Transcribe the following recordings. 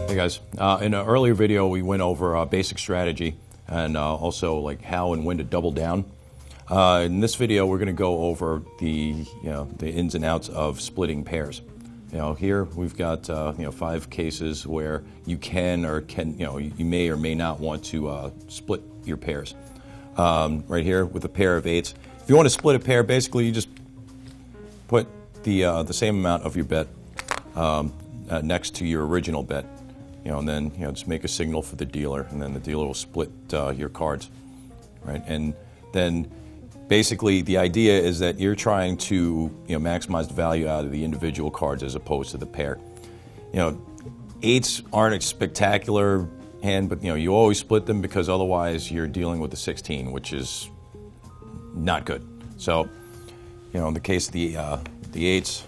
Hey guys, in an earlier video we went over basic strategy and also like how and when to double down. In this video we're going to go over the ins and outs of splitting pairs. Here we've got 5 cases where you you may or may not want to split your pairs. Right here with a pair of 8s. If you want to split a pair, basically you just put the same amount of your bet next to your original bet. And then just make a signal for the dealer, and then the dealer will split your cards, right? And then basically the idea is that you're trying to maximize the value out of the individual cards as opposed to the pair. 8s aren't a spectacular hand, but you always split them because otherwise you're dealing with the 16, which is not good. So in the case of the 8s,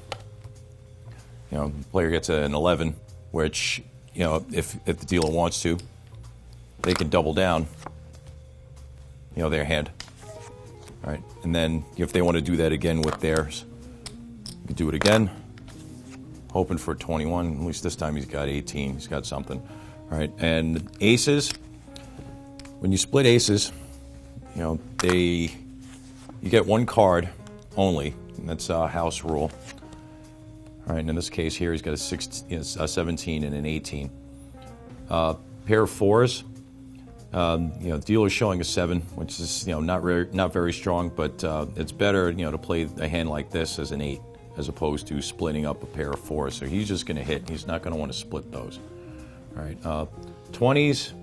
the player gets an 11, which if the dealer wants to, they can double down, their hand, right? And then if they want to do that again with theirs, you can do it again, hoping for 21. At least this time he's got 18. He's got something, right? And aces, when you split aces, you get one card only, and that's a house rule. All right, and in this case here, he's got a 17 and an 18. Pair of 4s, dealer's showing a 7, which is not very strong, but it's better to play a hand like this as an 8 as opposed to splitting up a pair of 4s. So he's just going to hit. He's not going to want to split those. All right, 20s,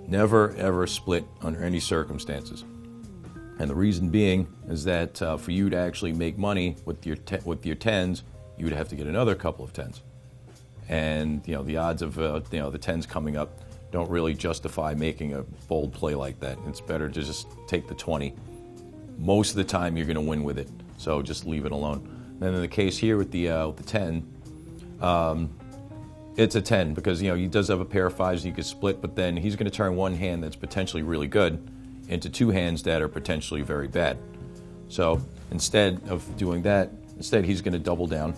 never ever split under any circumstances. And the reason being is that for you to actually make money with your 10s, you would have to get another couple of 10s. And the odds of the 10s coming up don't really justify making a bold play like that. It's better to just take the 20. Most of the time you're going to win with it, so just leave it alone. And in the case here with the 10, it's a 10 because he does have a pair of 5s you could split, but then he's going to turn one hand that's potentially really good into 2 hands that are potentially very bad. So instead of doing that, he's going to double down.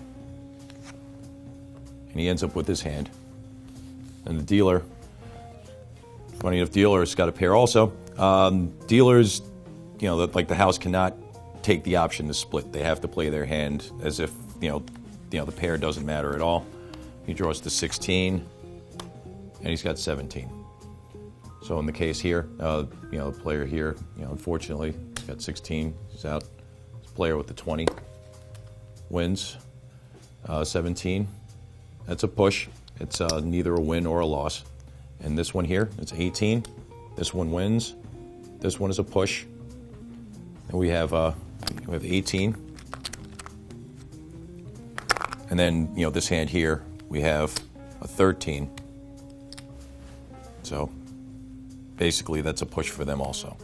And he ends up with his hand. And the dealer, funny enough, dealer's got a pair also. Dealers, like the house cannot take the option to split. They have to play their hand as if, the pair doesn't matter at all. He draws the 16, and he's got 17. So in the case here, the player here, unfortunately, he's got 16. He's out. This player with the 20 wins. 17. That's a push. It's neither a win or a loss. And this one here, it's 18. This one wins. This one is a push. And we have 18. And then this hand here, we have a 13. So basically, that's a push for them also.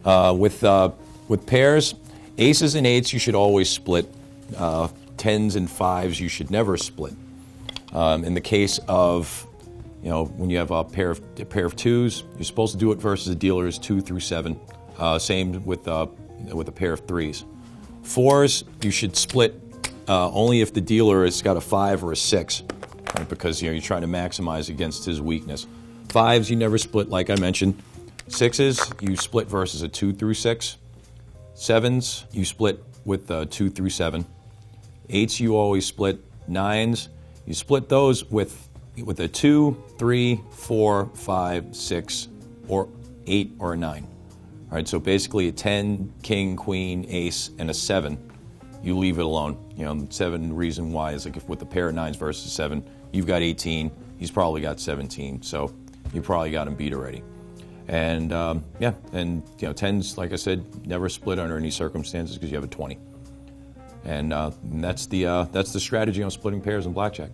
With pairs, aces and 8s you should always split. 10s and 5s you should never split. In the case of when you have a pair of 2s, you're supposed to do it versus the dealer's 2 through 7. Same with a pair of 3s. 4s you should split only if the dealer has got a 5 or a 6, right? Because you're trying to maximize against his weakness. 5s you never split, like I mentioned. 6s you split versus a 2 through 6. 7s you split with 2 through 7. 8s you always split. 9s you split those with a 2, 3, 4, 5, 6, or 8 or a 9. All right, so basically a 10, king, queen, ace, and a 7, you leave it alone. 7 reason why is like if with a pair of 9s versus 7, you've got 18, he's probably got 17, so you probably got him beat already. And 10s, like I said, never split under any circumstances because you have a 20. And that's the strategy on splitting pairs in blackjack.